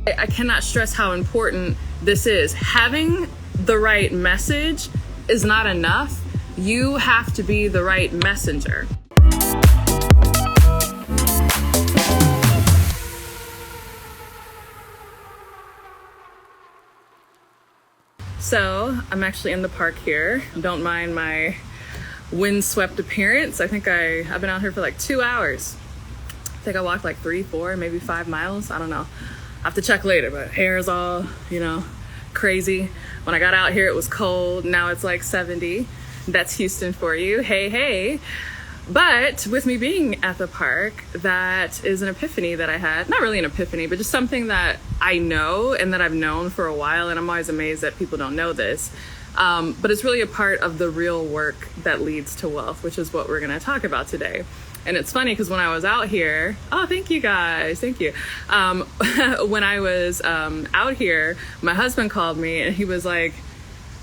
I cannot stress how important this is. Having the right message is not enough. You have to be the right messenger. So I'm actually in the park here. Don't mind my windswept appearance. I think I've been out here for like 2 hours. I think I walked like 3, 4, maybe 5 miles. I don't know. I have to check later, but hair is all, crazy. When I got out here, it was cold. Now it's like 70. That's Houston for you. Hey, hey. But with me being at the park, that is an epiphany that I had. Not really an epiphany, but just something that I know and that I've known for a while. And I'm always amazed that people don't know this. But it's really a part of the real work that leads to wealth, which is what we're going to talk about today. And it's funny because when I was out here, thank you guys. Thank you. When I was out here, my husband called me and he was like,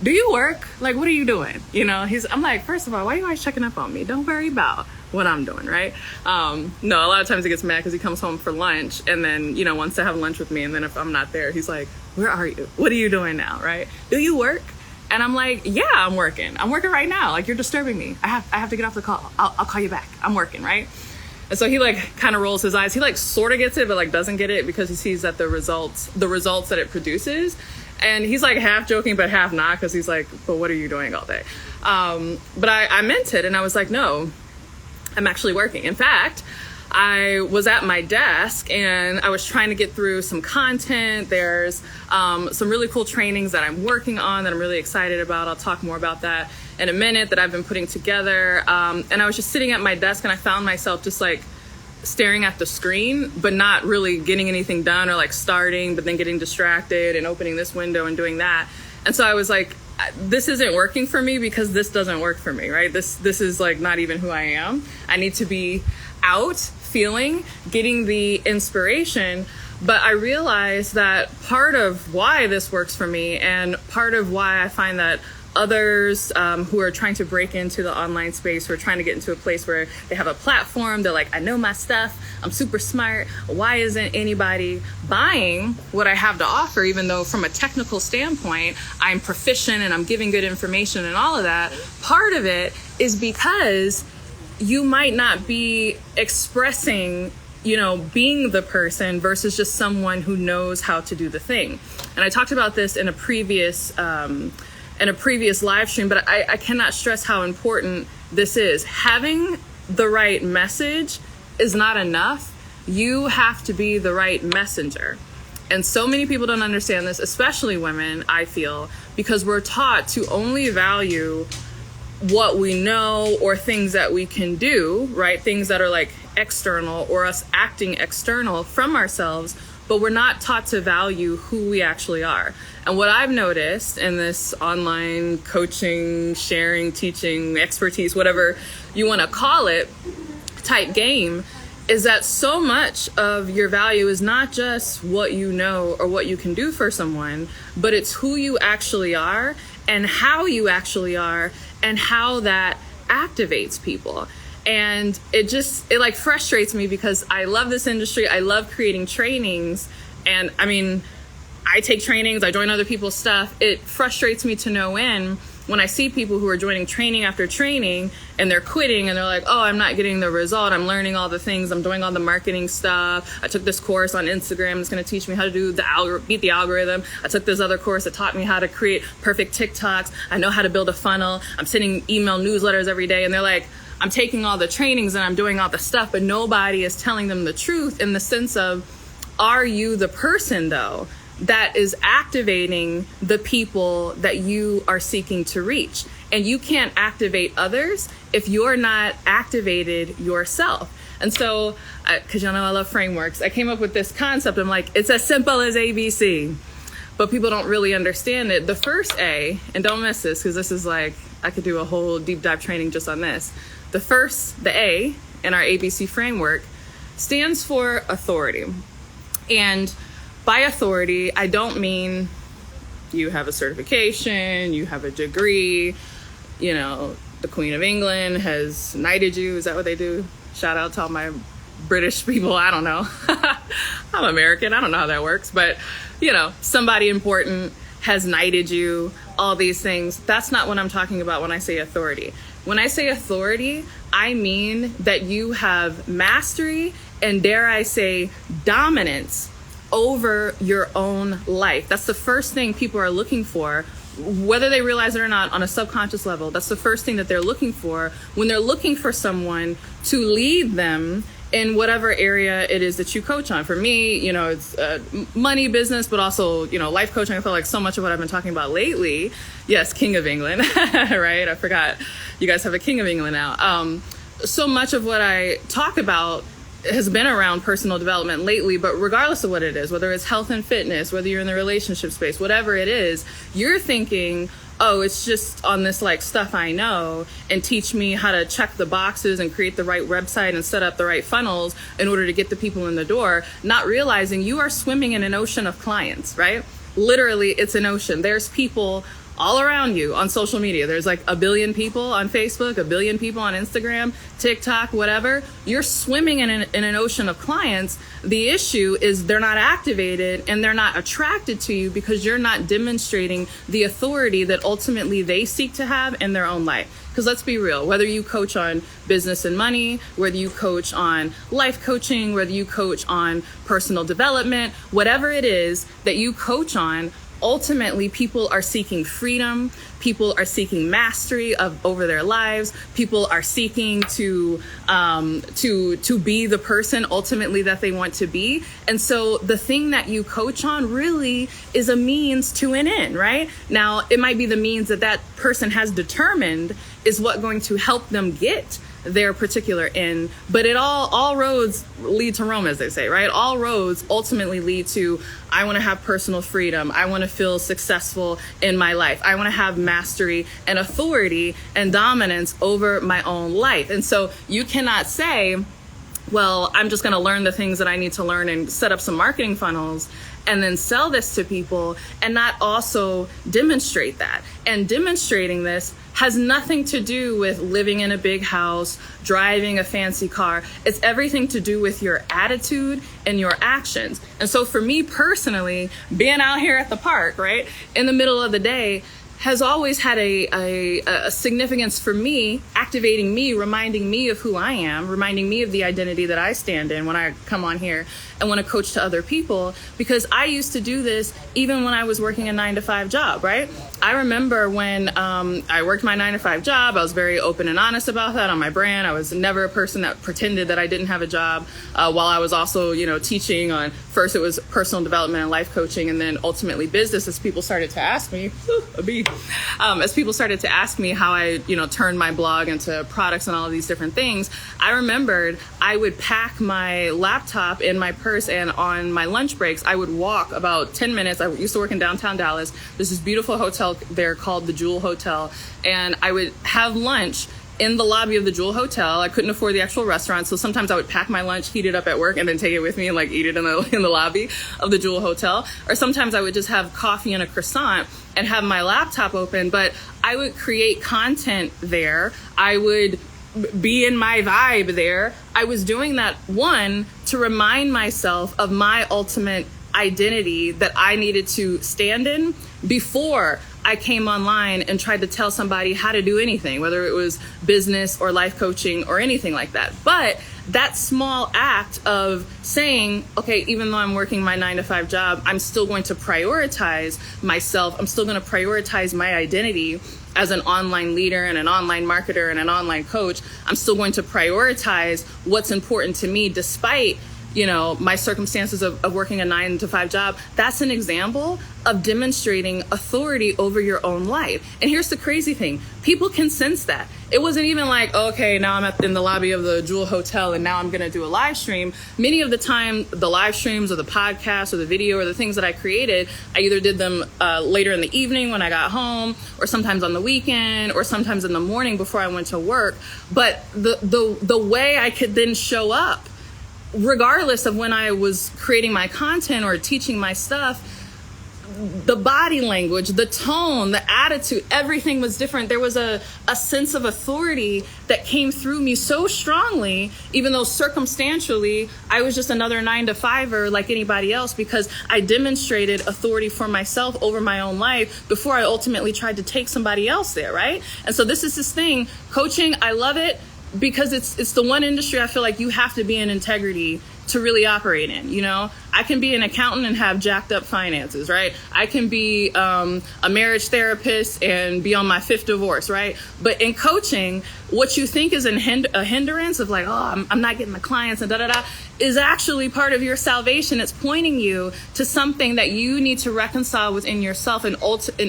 do you work? Like, what are you doing? I'm like, first of all, why are you always checking up on me? Don't worry about what I'm doing, right? No, a lot of times he gets mad because he comes home for lunch and then, wants to have lunch with me. And then if I'm not there, he's like, where are you? What are you doing now, right? Do you work? And I'm like, yeah, I'm working. I'm working right now. Like, you're disturbing me. I have to get off the call. I'll call you back. I'm working, right? And so he kind of rolls his eyes. He sort of gets it, but doesn't get it because he sees that the results that it produces. And he's half joking, but half not, because he's like, but what are you doing all day? But I meant it. And I was like, no, I'm actually working. In fact, I was at my desk and I was trying to get through some content. There's some really cool trainings that I'm working on that I'm really excited about. I'll talk more about that in a minute, that I've been putting together. And I was just sitting at my desk and I found myself just staring at the screen, but not really getting anything done, or starting, but then getting distracted and opening this window and doing that. And so I was like, this isn't working for me because this doesn't work for me, right? This is not even who I am. I need to be out, feeling, getting the inspiration. But I realized that part of why this works for me, and part of why I find that others who are trying to break into the online space, who are trying to get into a place where they have a platform, they're like, I know my stuff, I'm super smart, why isn't anybody buying what I have to offer, even though from a technical standpoint, I'm proficient and I'm giving good information and all of that. Part of it is because you might not be expressing, being the person versus just someone who knows how to do the thing. And I talked about this in a previous live stream, but I cannot stress how important this is. Having the right message is not enough. You have to be the right messenger. And so many people don't understand this, especially women, I feel, because we're taught to only value what we know or things that we can do, right? Things that are external, or us acting external from ourselves, but we're not taught to value who we actually are. And what I've noticed in this online coaching, sharing, teaching, expertise, whatever you want to call it, type game, is that so much of your value is not just what you know or what you can do for someone, but it's who you actually are and how you actually are and how that activates people. And it frustrates me because I love this industry. I love creating trainings. And I take trainings, I join other people's stuff. It frustrates me to no end when I see people who are joining training after training and they're quitting and they're like, oh, I'm not getting the result. I'm learning all the things. I'm doing all the marketing stuff. I took this course on Instagram. It's going to teach me how to do beat the algorithm. I took this other course that taught me how to create perfect TikToks. I know how to build a funnel. I'm sending email newsletters every day. And they're like, I'm taking all the trainings and I'm doing all the stuff, but nobody is telling them the truth in the sense of, are you the person though that is activating the people that you are seeking to reach? And you can't activate others if you're not activated yourself. And so, because y'all know I love frameworks, I came up with this concept. I'm like, it's as simple as ABC, but people don't really understand it. The first A, and don't miss this because this is I could do a whole deep dive training just on this. The A in our ABC framework stands for authority. And by authority, I don't mean you have a certification, you have a degree, the Queen of England has knighted you. Is that what they do? Shout out to all my British people. I don't know. I'm American. I don't know how that works. But, somebody important has knighted you, all these things. That's not what I'm talking about when I say authority. When I say authority, I mean that you have mastery and, dare I say, dominance over your own life. That's the first thing people are looking for, whether they realize it or not, on a subconscious level. That's the first thing that they're looking for when they're looking for someone to lead them in whatever area it is that you coach on. For me, it's money, business, but also, life coaching. I feel like so much of what I've been talking about lately, yes, King of England, right? I forgot you guys have a King of England now. So much of what I talk about has been around personal development lately, but regardless of what it is, whether it's health and fitness, whether you're in the relationship space, whatever it is, you're thinking, oh, it's just on this stuff I know, and teach me how to check the boxes and create the right website and set up the right funnels in order to get the people in the door, not realizing you are swimming in an ocean of clients, right? Literally, it's an ocean. There's people all around you on social media. There's 1 billion people on Facebook, 1 billion people on Instagram, TikTok, whatever. You're swimming in an ocean of clients. The issue is they're not activated and they're not attracted to you because you're not demonstrating the authority that ultimately they seek to have in their own life. Because let's be real, whether you coach on business and money, whether you coach on life coaching, whether you coach on personal development, whatever it is that you coach on, ultimately, people are seeking freedom. People are seeking mastery over their lives. People are seeking to be the person ultimately that they want to be. And so the thing that you coach on really is a means to an end, right? Now, it might be the means that person has determined is what going to help them get their particular end, but all roads lead to Rome, as they say, right? All roads ultimately lead to, I want to have personal freedom. I want to feel successful in my life. I want to have mastery and authority and dominance over my own life. And so you cannot say, well, I'm just going to learn the things that I need to learn and set up some marketing funnels and then sell this to people and not also demonstrate that. And demonstrating this has nothing to do with living in a big house, driving a fancy car. It's everything to do with your attitude and your actions. And so for me personally, being out here at the park, right, in the middle of the day, has always had a significance for me, activating me, reminding me of who I am, reminding me of the identity that I stand in when I come on here and want to coach to other people, because I used to do this even when I was working a 9-to-5 job, right? I remember when I worked my 9-to-5 job, I was very open and honest about that on my brand. I was never a person that pretended that I didn't have a job, while I was also, teaching on, first it was personal development and life coaching, and then ultimately business, as people started to ask me, as people started to ask me how I, turned my blog into products and all of these different things. I remembered I would pack my laptop in my purse, and on my lunch breaks, I would walk about 10 minutes. I used to work in downtown Dallas. There's this beautiful hotel there called the Jewel Hotel, and I would have lunch in the lobby of the Jewel Hotel. I couldn't afford the actual restaurant, so sometimes I would pack my lunch, heat it up at work, and then take it with me and eat it in the lobby of the Jewel Hotel. Or sometimes I would just have coffee and a croissant and have my laptop open. But I would create content there. I would be in my vibe there. I was doing that, one, to remind myself of my ultimate identity that I needed to stand in before I came online and tried to tell somebody how to do anything, whether it was business or life coaching or anything like that. But that small act of saying, okay, even though I'm working my 9-to-5 job, I'm still going to prioritize myself. I'm still going to prioritize my identity as an online leader and an online marketer and an online coach. I'm still going to prioritize what's important to me despite my circumstances of working a 9-to-5 job. That's an example of demonstrating authority over your own life. And here's the crazy thing. People can sense that. It wasn't even like, okay, now I'm in the lobby of the Jewel Hotel and now I'm going to do a live stream. Many of the time, the live streams or the podcast or the video or the things that I created, I either did them later in the evening when I got home, or sometimes on the weekend, or sometimes in the morning before I went to work. But the way I could then show up, regardless of when I was creating my content or teaching my stuff, the body language, the tone, the attitude, everything was different. There was a sense of authority that came through me so strongly, even though circumstantially I was just another 9-to-5er like anybody else, because I demonstrated authority for myself over my own life before I ultimately tried to take somebody else there, right? And so this is this thing, coaching, I love it because it's the one industry I feel like you have to be in integrity to really operate in. You know, I can be an accountant and have jacked up finances, right? I can be a marriage therapist and be on my 5th divorce, right? But in coaching, what you think is a hindrance of like, oh, I'm not getting my clients and da-da-da, is actually part of your salvation. It's pointing you to something that you need to reconcile within yourself in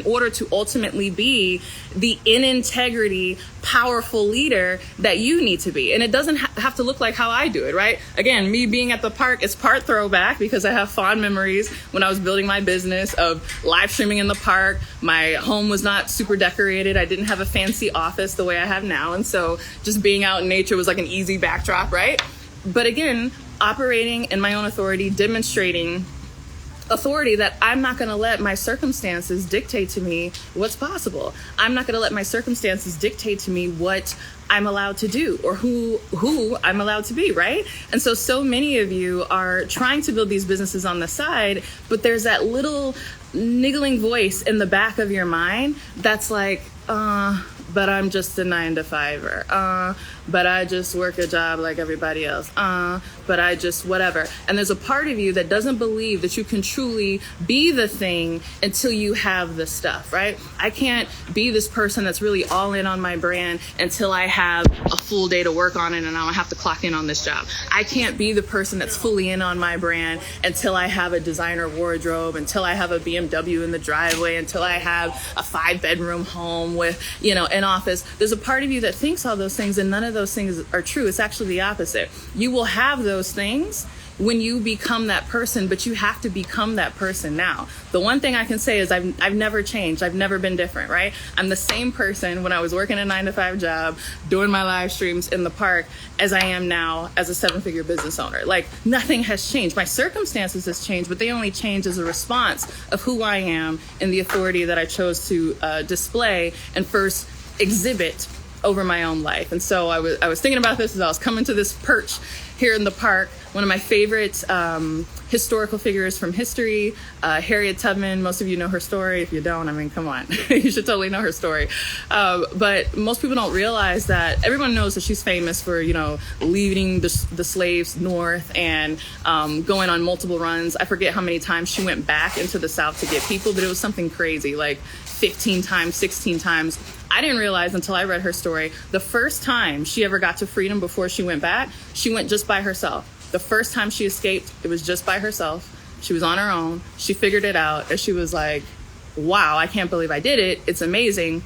order to ultimately be the in integrity, powerful leader that you need to be. And it doesn't have to look like how I do it, right? Again, me being at the park is part throwback because I have fond memories when I was building my business of live streaming in the park. My home was not super decorated. I didn't have a fancy office the way I have now. And so just being out in nature was like an easy backdrop, right? But again, operating in my own authority, demonstrating authority that I'm not going to let my circumstances dictate to me what's possible. I'm not going to let my circumstances dictate to me what I'm allowed to do or who I'm allowed to be, right? And so many of you are trying to build these businesses on the side, but there's that little niggling voice in the back of your mind that's like, but I'm just a 9-to-5er. But I just work a job like everybody else. But I just whatever. And there's a part of you that doesn't believe that you can truly be the thing until you have the stuff, right? I can't be this person that's really all in on my brand until I have a full day to work on it and I don't have to clock in on this job. I can't be the person that's fully in on my brand until I have a designer wardrobe, until I have a BMW in the driveway, until I have a 5-bedroom home with, an office. There's a part of you that thinks all those things, and none of those things are true. It's actually the opposite. You will have those things when you become that person, but you have to become that person now. The one thing I can say is I've never changed. I've never been different, right? I'm the same person when I was working a 9-to-5 job, doing my live streams in the park, as I am now as a 7-figure business owner. Like, nothing has changed. My circumstances has changed, but they only change as a response of who I am and the authority that I chose to display and first exhibit over my own life. And so I was thinking about this as I was coming to this perch here in the park. One of my favorite historical figures from history, Harriet Tubman. Most of you know her story. If you don't, I mean, come on. You should totally know her story. But most people don't realize that everyone knows that she's famous for, leading the slaves north and going on multiple runs. I forget how many times she went back into the South to get people, but it was something crazy, like 15 times, 16 times. I didn't realize until I read her story, the first time she ever got to freedom before she went back, she went just by herself. The first time she escaped, it was just by herself. She was on her own. She figured it out. And she was like, wow, I can't believe I did it. It's amazing.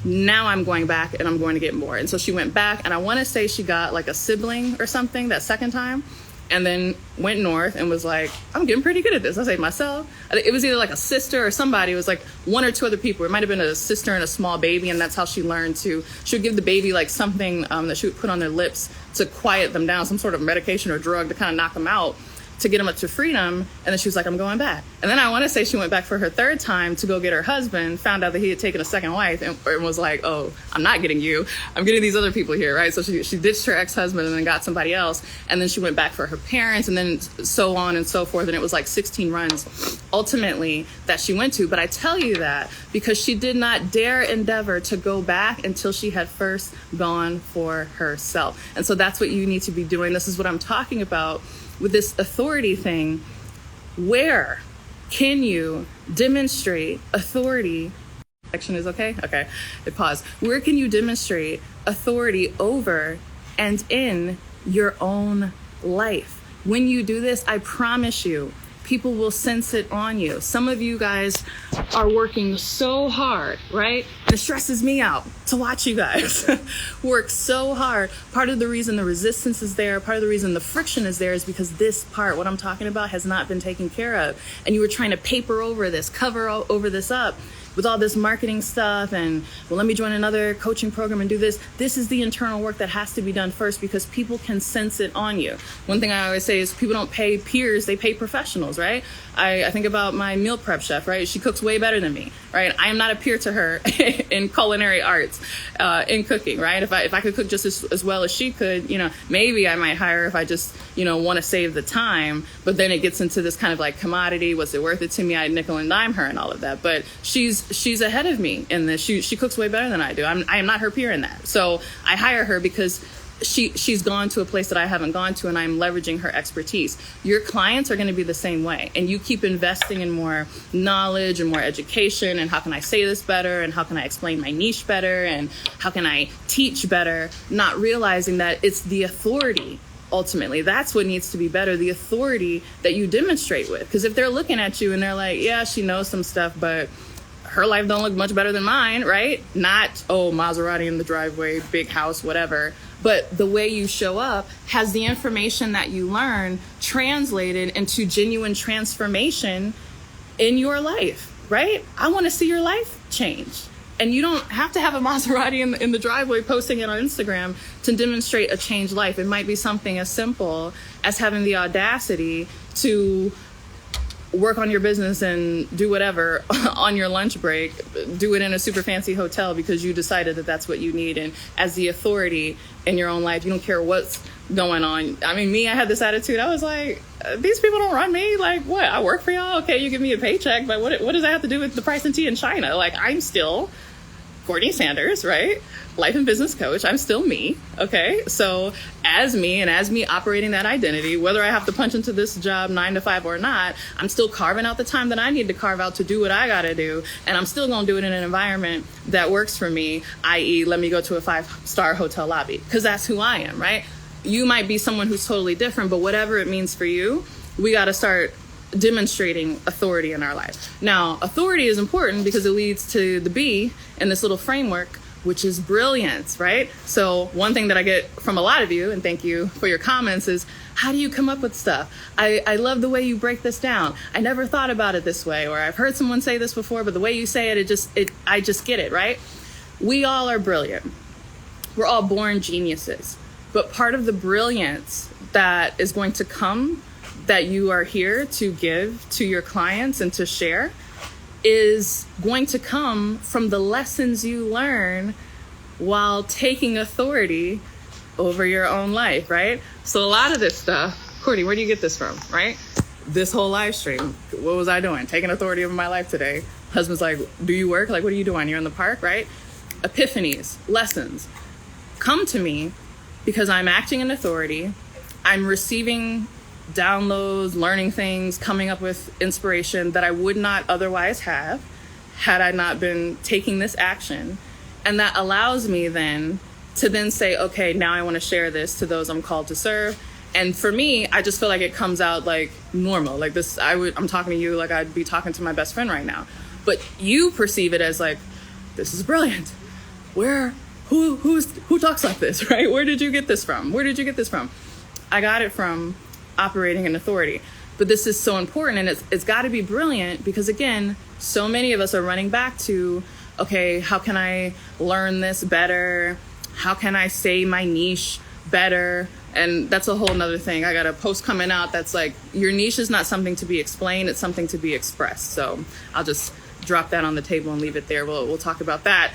Now I'm going back and I'm going to get more. And so she went back, and I want to say she got like a sibling or something that second time, and then went north and was like, I'm getting pretty good at this. I say myself. It was either like a sister or somebody. It was like 1 or 2 other people. It might have been a sister and a small baby, and that's how she learned to. She would give the baby like something that she would put on their lips to quiet them down, some sort of medication or drug to kind of knock them out, to get them up to freedom. And then she was like, I'm going back. And then I want to say she went back for her 3rd time to go get her husband, found out that he had taken a second wife, and was like, oh, I'm not getting you. I'm getting these other people here, right? So she ditched her ex-husband and then got somebody else. And then she went back for her parents, and then so on and so forth. And it was like 16 runs ultimately that she went to. But I tell you that because she did not dare endeavor to go back until she had first gone for herself. And so that's what you need to be doing. This is what I'm talking about with this authority thing. Where can you demonstrate authority? Section is okay? Okay, it paused. Where can you demonstrate authority over and in your own life? When you do this, I promise you, people will sense it on you. Some of you guys are working so hard, right? It stresses me out to watch you guys work so hard. Part of the reason the resistance is there, part of the reason the friction is there, is because this part, what I'm talking about, has not been taken care of. And you were trying to paper over this, cover over this up with all this marketing stuff and, well, let me join another coaching program and do this. This is the internal work that has to be done first, because people can sense it on you. One thing I always say is people don't pay peers, they pay professionals, right? I think about my meal prep chef, right? She cooks way better than me, right? I am not a peer to her in culinary arts, in cooking, right? If I could cook just as well as she could, maybe I might hire her if I just, want to save the time. But then it gets into this kind of like commodity. Was it worth it to me? I'd nickel and dime her and all of that. But she's ahead of me in this. She cooks way better than I do. I am not her peer in that. So I hire her because she's gone to a place that I haven't gone to, and I'm leveraging her expertise. Your clients are going to be the same way, and you keep investing in more knowledge and more education, and how can I say this better, and how can I explain my niche better, and how can I teach better, not realizing that it's the authority. Ultimately, that's what needs to be better, the authority that you demonstrate with. Because if they're looking at you and they're like, yeah, she knows some stuff, but her life don't look much better than mine, right? Not, Maserati in the driveway, big house, whatever. But the way you show up has the information that you learn translated into genuine transformation in your life, right? I want to see your life change. And you don't have to have a Maserati in the driveway posting it on Instagram to demonstrate a changed life. It might be something as simple as having the audacity to work on your business and do whatever on your lunch break, do it in a super fancy hotel because you decided that that's what you need. And as the authority in your own life, you don't care what's going on. I mean, I had this attitude. I was like, these people don't run me. Like, what? I work for y'all. Okay, you give me a paycheck, but what does that have to do with the price of tea in China? Like, I'm still Courtney Sanders, right? Life and business coach. I'm still me. Okay. So as me operating that identity, whether I have to punch into this job 9 to 5 or not, I'm still carving out the time that I need to carve out to do what I got to do. And I'm still going to do it in an environment that works for me, i.e. let me go to a 5-star hotel lobby, because that's who I am, right? You might be someone who's totally different, but whatever it means for you, we got to start demonstrating authority in our life. Now, authority is important because it leads to the B in this little framework, which is brilliance, right? So one thing that I get from a lot of you, and thank you for your comments, is how do you come up with stuff? I love the way you break this down. I never thought about it this way, or I've heard someone say this before, but the way you say it, I just get it, right? We all are brilliant. We're all born geniuses. But part of the brilliance that is going to come, that you are here to give to your clients and to share, is going to come from the lessons you learn while taking authority over your own life, right? So a lot of this stuff, Courtney, where do you get this from, right? This whole live stream, what was I doing? Taking authority over my life today. Husband's like, do you work? Like, what are you doing? You're in the park, right? Epiphanies, lessons come to me because I'm acting in authority. I'm receiving downloads, learning things, coming up with inspiration that I would not otherwise have had I not been taking this action. And that allows me then to then say, okay, now I want to share this to those I'm called to serve. And for me, I just feel like it comes out like normal. Like this, I'm talking to you like I'd be talking to my best friend right now. But you perceive it as like, this is brilliant. Who talks like this, right? Where did you get this from? I got it from operating in authority. But this is so important, and it's got to be brilliant because, again, so many of us are running back to, okay, how can I learn this better? How can I say my niche better? And that's a whole nother thing. I got a post coming out that's like, your niche is not something to be explained, it's something to be expressed. So I'll just drop that on the table and leave it there. We'll talk about that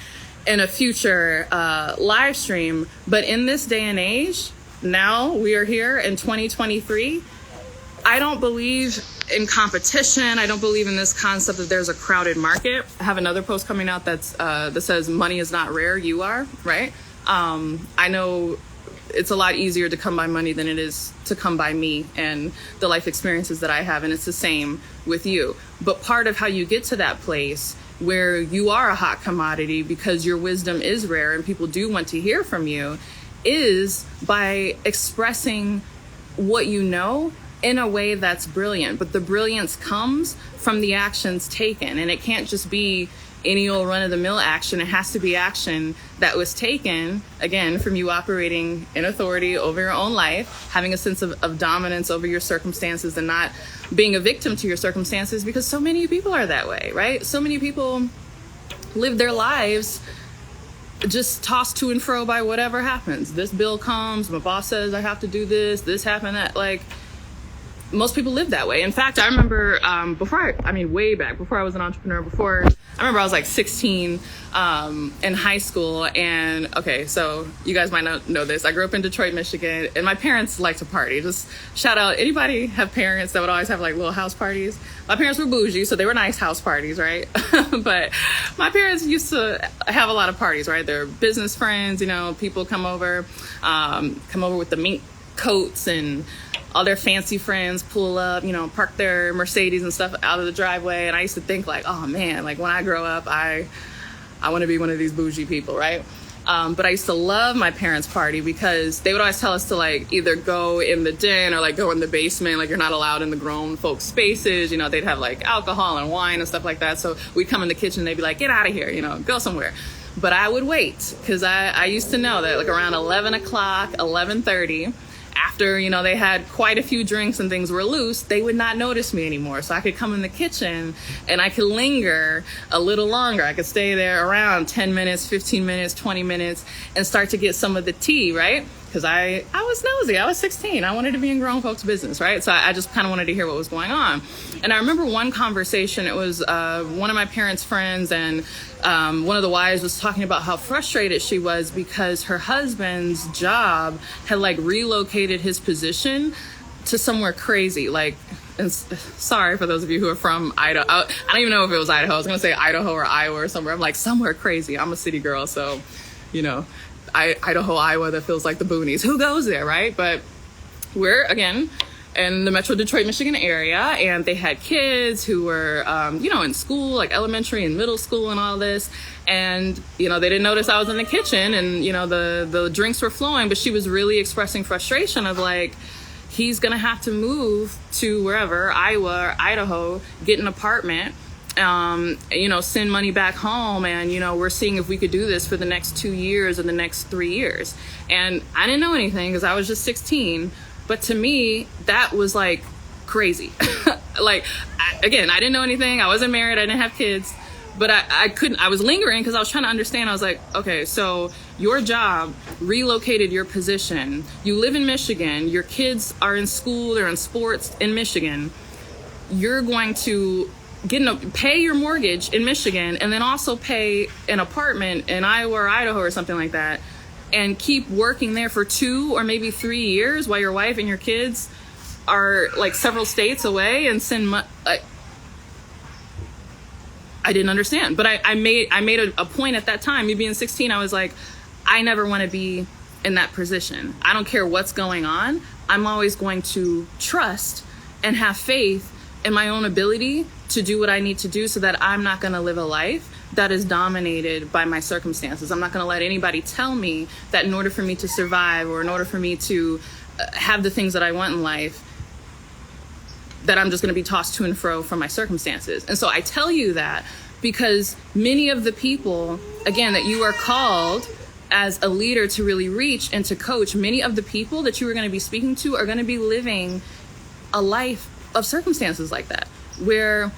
in a future live stream. But in this day and age, now we are here in 2023. I don't believe in competition. I don't believe in this concept that there's a crowded market. I have another post coming out that says money is not rare, you are, right? I know it's a lot easier to come by money than it is to come by me and the life experiences that I have, and it's the same with you. But part of how you get to that place where you are a hot commodity because your wisdom is rare and people do want to hear from you is by expressing what you know in a way that's brilliant. But the brilliance comes from the actions taken, and it can't just be any old run-of-the-mill action. It has to be action that was taken, again, from you operating in authority over your own life, having a sense of dominance over your circumstances and not being a victim to your circumstances, because so many people are that way, right? So many people live their lives just tossed to and fro by whatever happens. This bill comes, my boss says I have to do this happened, that. Like, most people live that way. In fact, I remember way back before I was an entrepreneur, I remember I was like 16 in high school. And okay, so you guys might not know this. I grew up in Detroit, Michigan, and my parents like to party. Just shout out, anybody have parents that would always have like little house parties? My parents were bougie, so they were nice house parties, right? But my parents used to have a lot of parties, right? They're business friends, people come over with the mink coats, and all their fancy friends pull up, park their Mercedes and stuff out of the driveway. And I used to think like, oh man, like when I grow up, I want to be one of these bougie people, right? But I used to love my parents' party because they would always tell us to like either go in the den or like go in the basement. Like you're not allowed in the grown folks' spaces. They'd have like alcohol and wine and stuff like that. So we'd come in the kitchen and they'd be like, get out of here, go somewhere. But I would wait because I used to know that like around 11 o'clock, 11:30, after, they had quite a few drinks and things were loose, they would not notice me anymore. So I could come in the kitchen and I could linger a little longer. I could stay there around 10 minutes, 15 minutes, 20 minutes and start to get some of the tea, right? Because I was nosy. I was 16. I wanted to be in grown folks' business, right? So I just kind of wanted to hear what was going on. And I remember one conversation. It was one of my parents' friends, and one of the wives was talking about how frustrated she was because her husband's job had like relocated his position to somewhere crazy. Like, and sorry for those of you who are from Idaho. I don't even know if it was Idaho. I was going to say Idaho or Iowa or somewhere. I'm like, somewhere crazy. I'm a city girl, so, Idaho, Iowa, that feels like the boonies. Who goes there, right? But we're, again, in the Metro Detroit, Michigan area, and they had kids who were, in school, like elementary and middle school and all this. And, they didn't notice I was in the kitchen and, the drinks were flowing, but she was really expressing frustration of like, he's going to have to move to wherever, Iowa or Idaho, get an apartment, send money back home. And, we're seeing if we could do this for the next 2 years or the next 3 years. And I didn't know anything because I was just 16. But to me, that was like crazy. I didn't know anything. I wasn't married. I didn't have kids. But I was lingering because I was trying to understand. I was like, okay, so your job relocated your position. You live in Michigan. Your kids are in school. They're in sports in Michigan. You're going to pay your mortgage in Michigan and then also pay an apartment in Iowa or Idaho or something like that and keep working there for 2 or maybe 3 years while your wife and your kids are like several states away and send money. I didn't understand, but I made a point at that time. Me being 16, I was like, I never want to be in that position. I don't care what's going on. I'm always going to trust and have faith in my own ability to do what I need to do so that I'm not going to live a life that is dominated by my circumstances. I'm not going to let anybody tell me that in order for me to survive or in order for me to have the things that I want in life, that I'm just going to be tossed to and fro from my circumstances. And so I tell you that because many of the people, again, that you are called as a leader to really reach and to coach, many of the people that you are going to be speaking to are going to be living a life of circumstances like that, where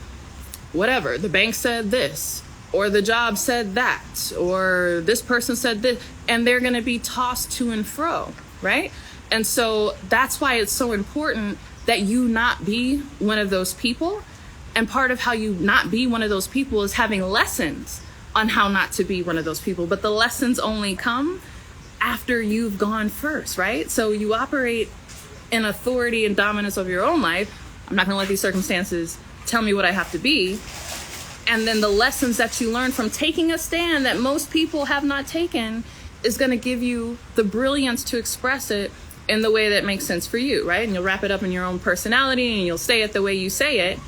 whatever, the bank said this, or the job said that, or this person said this, and they're going to be tossed to and fro, right? And so that's why it's so important that you not be one of those people. And part of how you not be one of those people is having lessons on how not to be one of those people. But the lessons only come after you've gone first, right? So you operate in authority and dominance of your own life. I'm not going to let these circumstances tell me what I have to be. And then the lessons that you learn from taking a stand that most people have not taken is going to give you the brilliance to express it in the way that makes sense for you, right? And you'll wrap it up in your own personality and you'll say it the way you say it,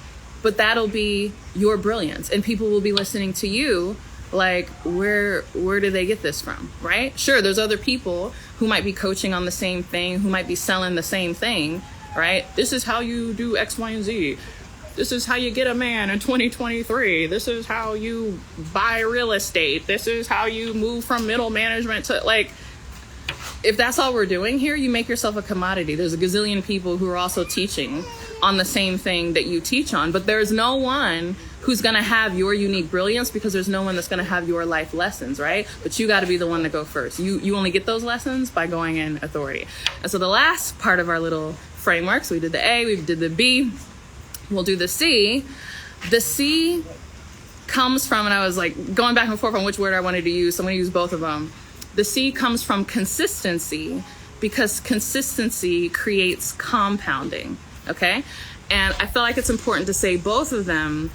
but that'll be your brilliance. And people will be listening to you like, where do they get this from, right? Sure, there's other people who might be coaching on the same thing, who might be selling the same thing, right? This is how you do X, Y, and Z. This is how you get a man in 2023. This is how you buy real estate. This is how you move from middle management to like, if that's all we're doing here, you make yourself a commodity. There's a gazillion people who are also teaching on the same thing that you teach on, but there's no one who's going to have your unique brilliance because there's no one that's going to have your life lessons, right? But you got to be the one to go first. You only get those lessons by going in authority. And so the last part of our little framework. So we did the A, we did the B, we'll do the C. The C comes from, and I was like going back and forth on which word I wanted to use, so I'm going to use both of them. The C comes from consistency, because consistency creates compounding, okay? And I feel like it's important to say both of them,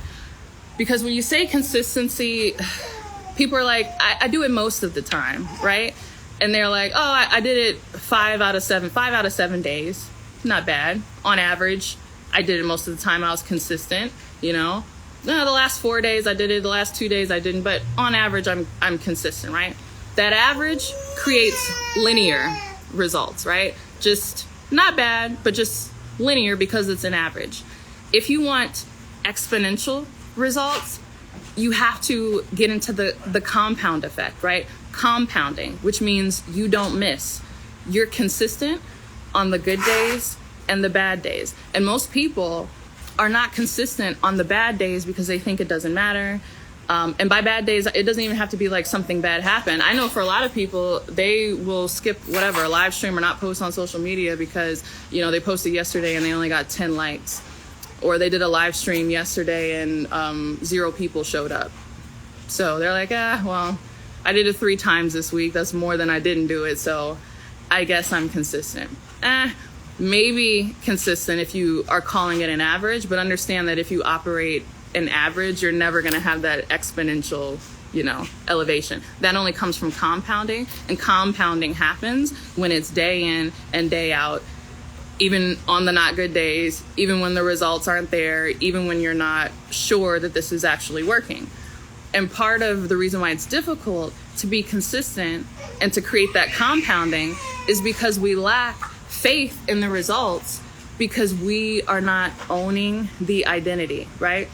because when you say consistency, people are like, I do it most of the time, right? And they're like, oh, I did it 5 out of 7 days. Not bad. On average, I did it most of the time. I was consistent, you know? No, the last 4 days I did it, the last 2 days I didn't, but on average, I'm consistent, right? That average creates linear results, right? Just not bad, but just linear because it's an average. If you want exponential results, you have to get into the compound effect, right? Compounding, which means you don't miss. You're consistent on the good days and the bad days. And most people are not consistent on the bad days because they think it doesn't matter. And by bad days, it doesn't even have to be like something bad happened. I know for a lot of people, they will skip whatever, a live stream or not post on social media because, you know, they posted yesterday and they only got 10 likes. Or they did a live stream yesterday and 0 people showed up. So they're like, well, I did it 3 times this week. That's more than I didn't do it. So I guess I'm consistent. Maybe consistent if you are calling it an average, but understand that if you operate an average, you're never going to have that exponential, you know, elevation. That only comes from compounding, and compounding happens when it's day in and day out, even on the not good days, even when the results aren't there, even when you're not sure that this is actually working. And part of the reason why it's difficult to be consistent and to create that compounding is because we lack faith in the results, because we are not owning the identity, right?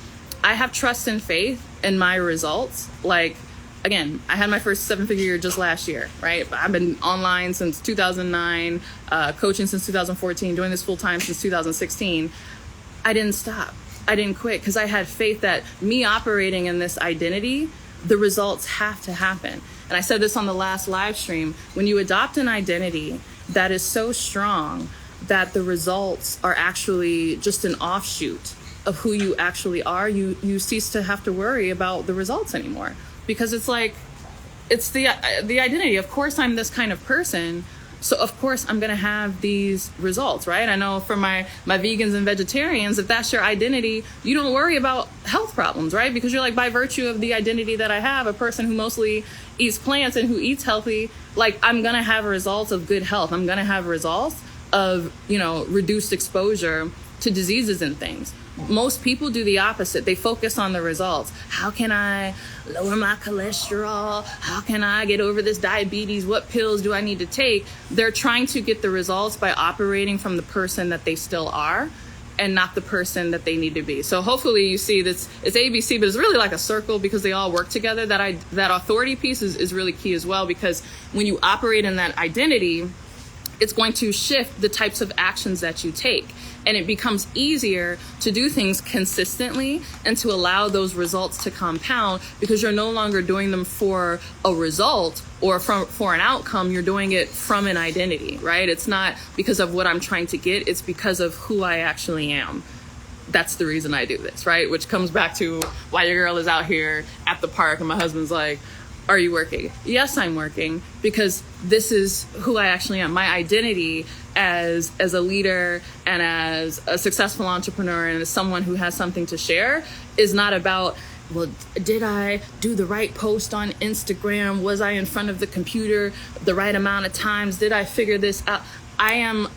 I have trust and faith in my results. Like, again, I had my first 7-figure year just last year, right? I've been online since 2009, coaching since 2014, doing this full time since 2016. I didn't stop. I didn't quit because I had faith that me operating in this identity, the results have to happen. And I said this on the last live stream, when you adopt an identity that is so strong that the results are actually just an offshoot of who you actually are, you cease to have to worry about the results anymore. Because it's like, it's the identity. Of course, I'm this kind of person. So of course I'm going to have these results, right? I know for my vegans and vegetarians, if that's your identity, you don't worry about health problems, right? Because you're like, by virtue of the identity that I have, a person who mostly eats plants and who eats healthy, like I'm going to have results of good health. I'm going to have results of, you know, reduced exposure to diseases and things. Most people do the opposite. They focus on the results. How can I lower my cholesterol? How can I get over this diabetes? What pills do I need to take? They're trying to get the results by operating from the person that they still are and not the person that they need to be. So hopefully you see this, it's ABC, but it's really like a circle because they all work together. That authority piece is really key as well, because when you operate in that identity, it's going to shift the types of actions that you take. And it becomes easier to do things consistently and to allow those results to compound, because you're no longer doing them for a result or for an outcome. You're doing it from an identity, right? It's not because of what I'm trying to get. It's because of who I actually am. That's the reason I do this, right? Which comes back to why your girl is out here at the park and my husband's like, are you working? Yes, I'm working, because this is who I actually am. My identity as a leader and as a successful entrepreneur and as someone who has something to share is not about, well, did I do the right post on Instagram? Was I in front of the computer the right amount of times? Did I figure this out? I am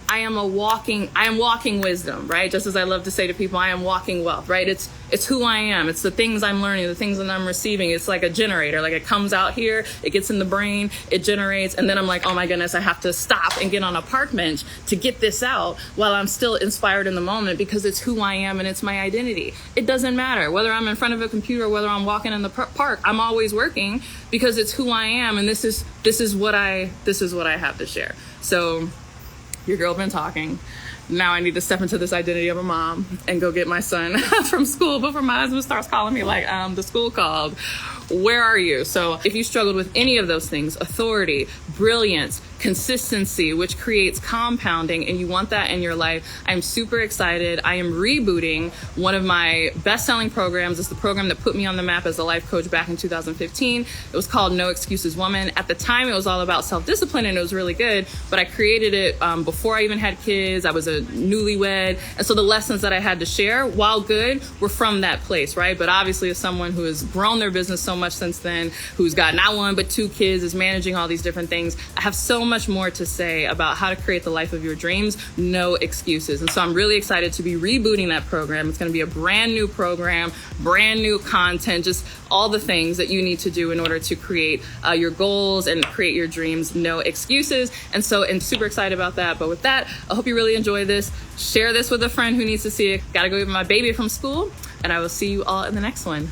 walking wisdom, right? Just as I love to say to people, I am walking wealth, right? It's who I am. It's the things I'm learning, the things that I'm receiving. It's like a generator. Like, it comes out here, it gets in the brain, it generates, and then I'm like, oh my goodness, I have to stop and get on a park bench to get this out while I'm still inspired in the moment, because it's who I am and it's my identity. It doesn't matter whether I'm in front of a computer or whether I'm walking in the park. I'm always working because it's who I am, and this is what I have to share. So, your girl been talking. Now I need to step into this identity of a mom and go get my son from school before my husband starts calling me like, the school called. Where are you? So if you struggled with any of those things, authority, brilliance, consistency, which creates compounding, and you want that in your life. I'm super excited. I am rebooting one of my best-selling programs. It's the program that put me on the map as a life coach back in 2015. It was called No Excuses Woman. At the time, it was all about self-discipline, and it was really good, but I created it before I even had kids. I was a newlywed, and so the lessons that I had to share, while good, were from that place, right? But obviously, as someone who has grown their business so much since then, who's got not one but two kids, is managing all these different things, I have so much more to say about how to create the life of your dreams. No excuses. And so I'm really excited to be rebooting that program. It's going to be a brand new program, brand new content, just all the things that you need to do in order to create your goals and create your dreams. No excuses. And so I'm super excited about that. But with that, I hope you really enjoy this. Share this with a friend who needs to see it. Gotta go get my baby from school, and I will see you all in the next one.